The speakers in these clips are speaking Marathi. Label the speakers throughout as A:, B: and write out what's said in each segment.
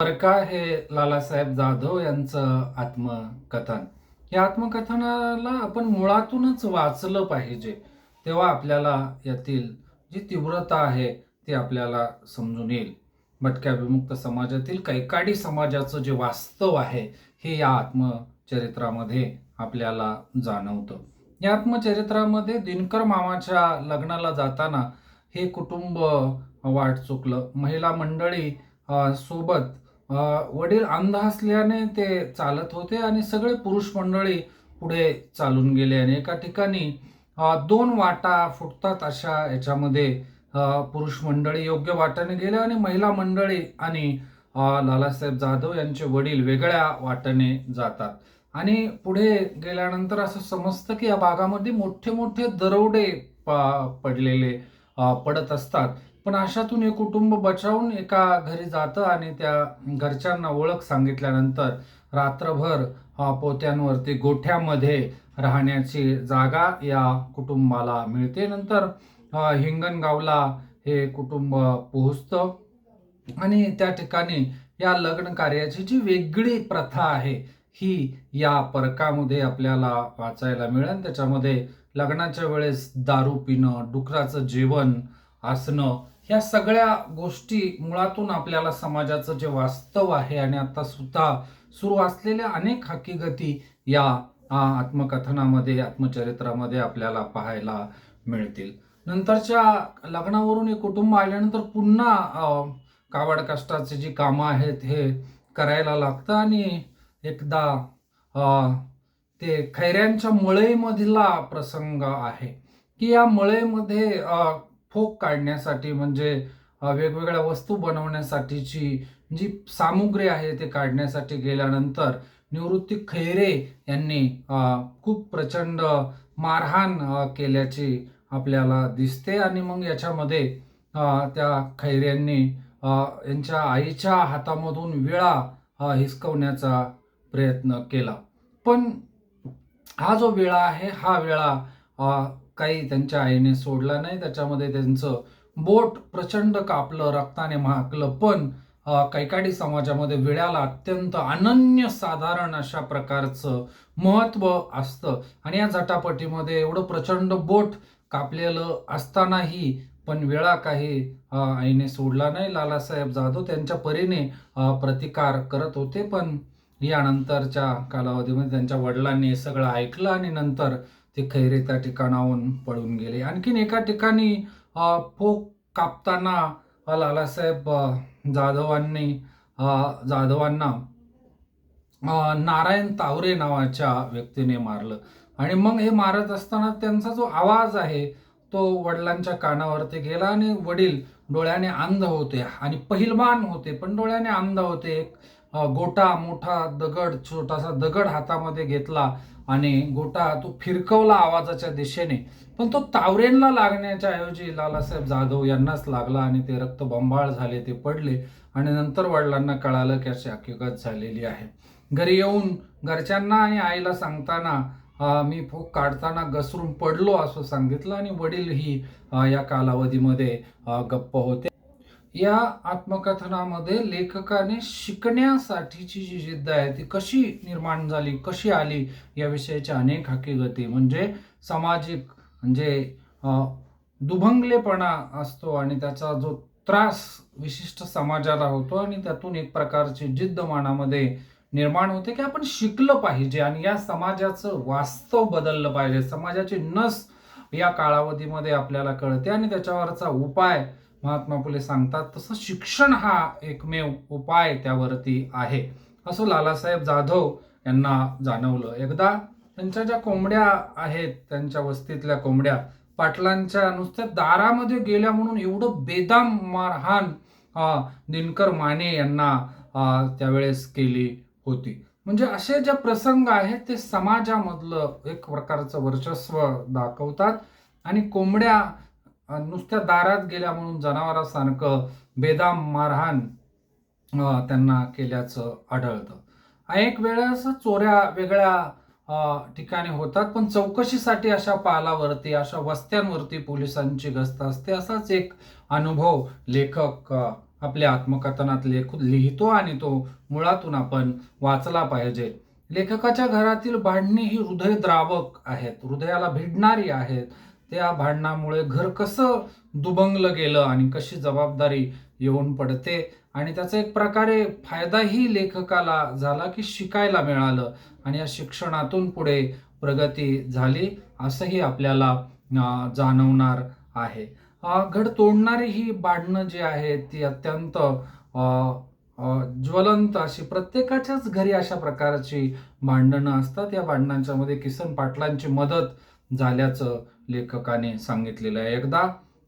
A: परका हे लालासाहेब जाधव यांचं आत्मकथन. या आत्मकथनाला आपण मुळातूनच वाचलं पाहिजे, तेव्हा आपल्याला यातील जी तीव्रता आहे ती आपल्याला समजून येईल. भटक्या विमुक्त समाजातील कैकाडी समाजाचं जे वास्तव आहे हे या आत्मचरित्रामध्ये आपल्याला जाणवतं. या आत्मचरित्रामध्ये दिनकर मामाच्या लग्नाला जाताना हे कुटुंब वाट चुकलं. महिला मंडळी सोबत वडील अंध असल्याने ते चालत होते आणि सगळे पुरुष मंडळी पुढे चालून गेले आणि एका ठिकाणी दोन वाटा फुटतात अशा याच्यामध्ये पुरुष मंडळी योग्य वाटाने गेले आणि महिला मंडळी आणि लालासाहेब जाधव यांचे वडील वेगळ्या वाटेने जातात. आणि पुढे गेल्यानंतर असं समजतं की या भागामध्ये मोठे मोठे दरोडे पडलेले पडत असतात. पण अशातून एक कुटुंब बचावून एका घरी जातं आणि त्या घरच्यांना ओळख सांगितल्यानंतर रात्रभर पोत्यांवरती गोठ्यामध्ये राहण्याची जागा या कुटुंबाला मिळते. नंतर हिंगणगावला हे कुटुंब पोहोचतं आणि त्या ठिकाणी या लग्न कार्याची जी वेगळी प्रथा आहे ही या परकामध्ये आपल्याला वाचायला मिळेल. त्याच्यामध्ये लग्नाच्या वेळेस दारू पिणं, डुकराचं जेवण असणं, ह्या सगळ्या गोष्टी मुळातून आपल्याला समाजाचं जे वास्तव आहे आणि आता सुद्धा सुरू असलेल्या अनेक हकीकती या आत्मकथनामध्ये आत्मचरित्रामध्ये आपल्याला पाहायला मिळतील. नंतरच्या लग्नावरून एक कुटुंब आल्यानंतर पुन्हा कावड कष्टाची जी कामं आहेत हे करायला लागतं आणि एकदा ते खैऱ्यांच्या मळईमधला प्रसंग आहे की या मळईमध्ये फोक काढण्यासाठी म्हणजे वेगवेगळ्या वस्तू बनवण्यासाठीची जी सामुग्री आहे ते काढण्यासाठी गेल्यानंतर निवृत्ती खैरे यांनी खूप प्रचंड मारहाण केल्याची आपल्याला दिसते आणि मग याच्यामध्ये त्या खैऱ्यांनी यांच्या आईच्या हातामधून विळा हिसकवण्याचा प्रयत्न केला. पण हा जो विळा आहे हा विळा काही त्यांच्या आईने सोडला नाही. त्याच्यामध्ये त्यांचं बोट प्रचंड कापलं, रक्ताने महाकलं. पण कैकाडी समाजामध्ये विळ्याला अत्यंत अनन्यसाधारण अशा प्रकारचं महत्त्व असतं आणि या झटापटीमध्ये एवढं प्रचंड बोट कापलेलं असतानाही पण विळा काही आईने सोडला नाही. लालासाहेब जाधव त्यांच्या परीने प्रतिकार करत होते, पण यानंतरच्या कालावधीमध्ये त्यांच्या वडिलांनी हे सगळं ऐकलं आणि नंतर ते खैरे त्या ठिकाणाहून पळून गेले. आणखीन एका ठिकाणी फोक कापताना लालासाहेब जाधवांना नारायण तावरे नावाच्या व्यक्तीने मारलं आणि मग हे मारत असताना त्यांचा जो आवाज आहे तो वडिलांच्या कानावरती गेला आणि वडील डोळ्याने अंध होते आणि पहिलवान होते पण डोळ्याने अंध होते. एक गोटा मोठा दगड, छोटासा दगड हातामध्ये घेतला आणि गोटा तो फिरकवला आवाजाच्या दिशेने, पण तो तावरेंना लागण्याच्या ऐवजी लालासाहेब जाधव यांनाच लागला आणि ते रक्तबंबाळ झाले, ते पडले आणि नंतर वडिलांना कळालं की अशी हकीकत झालेली आहे. घरी येऊन घरच्यांना आणि आईला सांगताना मी फोक काढताना घसरून पडलो असं सांगितलं आणि वडीलही या कालावधीमध्ये गप्प होते. या आत्मकथनामध्ये लेखकाने शिकण्यासाठीची जी जिद्द आहे ती कशी निर्माण झाली, कशी आली याविषयीच्या अनेक हकीकती, म्हणजे सामाजिक म्हणजे दुभंगलेपणा असतो आणि त्याचा जो त्रास विशिष्ट समाजाला होतो आणि त्यातून एक प्रकारची जिद्द मनामध्ये निर्माण होते की आपण शिकलं पाहिजे आणि या समाजाचं वास्तव बदललं पाहिजे. समाजाची नस या कालावधीमध्ये आपल्याला कळते आणि त्याच्यावरचा उपाय महात्मा फुले सांगतात तसं शिक्षण हा एकमेव उपाय त्यावरती आहे असं लालासाहेब जाधव यांना जाणवलं. एकदा त्यांच्या ज्या कोंबड्या आहेत, त्यांच्या वस्तीतल्या कोंबड्या पाटलांच्या नुसत्या दारामध्ये गेल्या म्हणून एवढं बेदाम मारहाण दिनकर माने यांना त्यावेळेस केली होती. म्हणजे असे जे प्रसंग आहेत ते समाजामधलं एक प्रकारचं वर्चस्व दाखवतात आणि कोंबड्या नुसत्या दारात गेल्या म्हणून जनावरांसारखं बेदाम मारहाण त्यांना केल्याचं आढळतं. अनेक वेळेस चोऱ्या वेगळ्या ठिकाणी होतात, पण चौकशीसाठी अशा पालावरती, अशा वस्त्यांवरती पोलिसांची गस्त असते. असाच एक अनुभव लेखक आपल्या आत्मकथनात लिहितो आणि तो मुळातून आपण वाचला पाहिजे. लेखकाच्या घरातील भांडणे ही हृदयद्रावक आहेत, हृदयाला भिडणारी आहेत. त्या भांडणामुळे घर कसं दुभंगलं गेलं आणि कशी जबाबदारी येऊन पडते, आणि त्याचा एक प्रकारे फायदाही लेखकाला झाला की शिकायला मिळालं, आणि या शिक्षणातून पुढे प्रगती झाली असंही आपल्याला जाणवणार आहे. घड तोडणारी ही भांडणं जी आहेत ती अत्यंत ज्वलंत अशी प्रत्येकाच्याच घरी अशा प्रकारची भांडणं असतात. या भांडणांच्या मध्ये किसन पाटलांची मदत झाल्याचं लेखकाने सांगितलेलं आहे. एकदा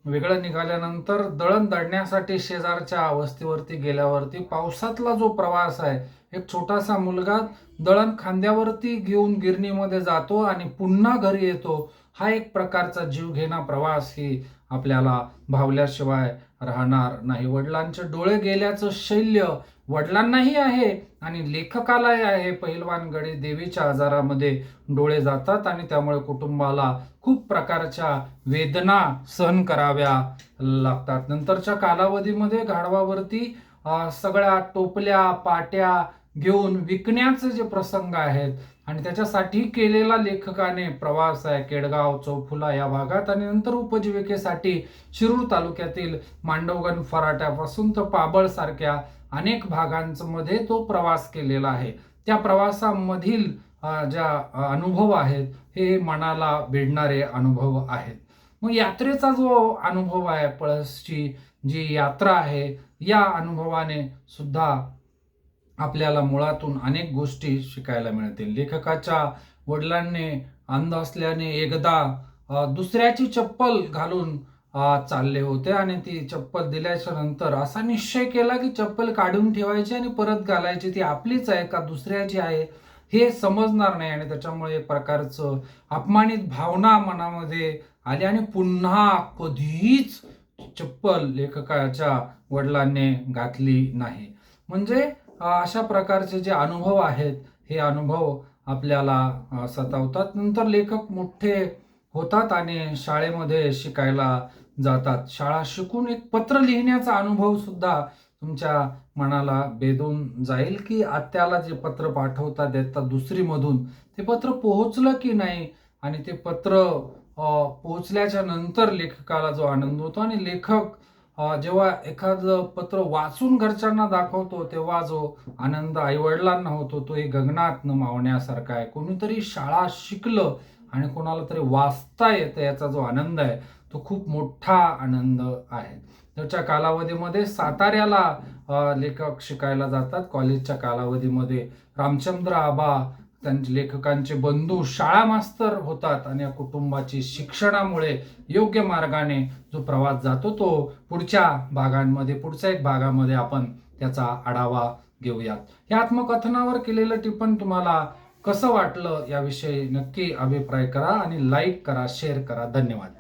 A: वेगळं निघाल्यानंतर दळण दळण्यासाठी शेजारच्या वस्तीवरती गेल्यावरती पावसातला जो प्रवास आहे, एक छोटासा मुलगा दळण खांद्यावरती घेऊन गिरणीमध्ये जातो आणि पुन्हा घरी येतो, हा एक प्रकारचा जीवघेणा प्रवास ही आपल्याला भावल्याशिवाय राहणार नाही. वडिलांचे डोळे गेल्याचं शैल्य वडिलांनाही आहे आणि लेखकालाही आहे. पहिलवान गडी देवीच्या आजारामध्ये डोळे जातात आणि त्यामुळे कुटुंबाला खूप प्रकारच्या वेदना सहन कराव्या लागतात. नंतरच्या कालावधीमध्ये गाढवावरती सगळ्या टोपल्या पाट्या घेऊन विकण्याचे जे प्रसंग आहेत आणि त्याच्यासाठी केलेला लेखकाने प्रवास आहे केडगाव चौफुला या भागात, आणि नंतर उपजीविकेसाठी शिरूर तालुक्यातील मांडवगण फराट्यापासून तर पाबळ सारख्या अनेक भागांमध्ये तो प्रवास केलेला आहे. त्या प्रवासामधील ज्या अनुभव आहेत हे मनाला भिडणारे अनुभव आहेत. मग यात्रेचा जो अनुभव आहे, पळसची जी यात्रा आहे, या अनुभवाने सुद्धा आपल्याला मुळातून अनेक गोष्टी शिकायला मिळतील. लेखकाच्या वडिलांनी अंध असल्याने एकदा दुसऱ्याची चप्पल घालून चालले होते आणि ती चप्पल दिल्याच्या नंतर असा निश्चय केला की चप्पल काढून ठेवायची आणि परत घालायची, ती आपलीच आहे का दुसऱ्याची आहे हे समजणार नाही, आणि त्याच्यामुळे एक प्रकारचं अपमानित भावना मनामध्ये आली आणि पुन्हा कधीच चप्पल लेखकाच्या वडिलांनी घातली नाही. म्हणजे अशा प्रकारचे जे अनुभव आहेत हे अनुभव आपल्याला सतावतात. नंतर लेखक मोठे होतात आणि शाळेमध्ये शिकायला जातात. शाळा शिकून एक पत्र लिहिण्याचा अनुभव सुद्धा तुमच्या मनाला भेदून जाईल की आत्याला जे पत्र पाठवतात देतात दुसरीमधून, ते पत्र पोहोचलं की नाही, आणि ते पत्र पोहोचल्याच्या नंतर लेखकाला जो आनंद होतो, आणि लेखक जेव्हा एखादं पत्र वाचून घरच्यांना दाखवतो तेव्हा जो आनंद आईवडिलांना होतो तो गगनात न मावण्यासारखा आहे. कोणीतरी शाळा शिकलं आणि कोणाला तरी वाचता येतं याचा जो आनंद आहे तो खूप मोठा आनंद आहे. त्याच्या कालावधीमध्ये साताऱ्याला लेखक शिकायला जातात. कॉलेजच्या कालावधीमध्ये रामचंद्र आबा त्यांचे लेखकांचे बंधू शाळा मास्तर होतात आणि या कुटुंबाची शिक्षणामुळे योग्य मार्गाने जो प्रवास जातो तो पुढच्या एक भागामध्ये आपण त्याचा आढावा घेऊयात. या आत्मकथनावर केलेलं टिप्पण तुम्हाला कसं वाटलं याविषयी नक्की अभिप्राय करा आणि लाईक करा, शेअर करा. धन्यवाद.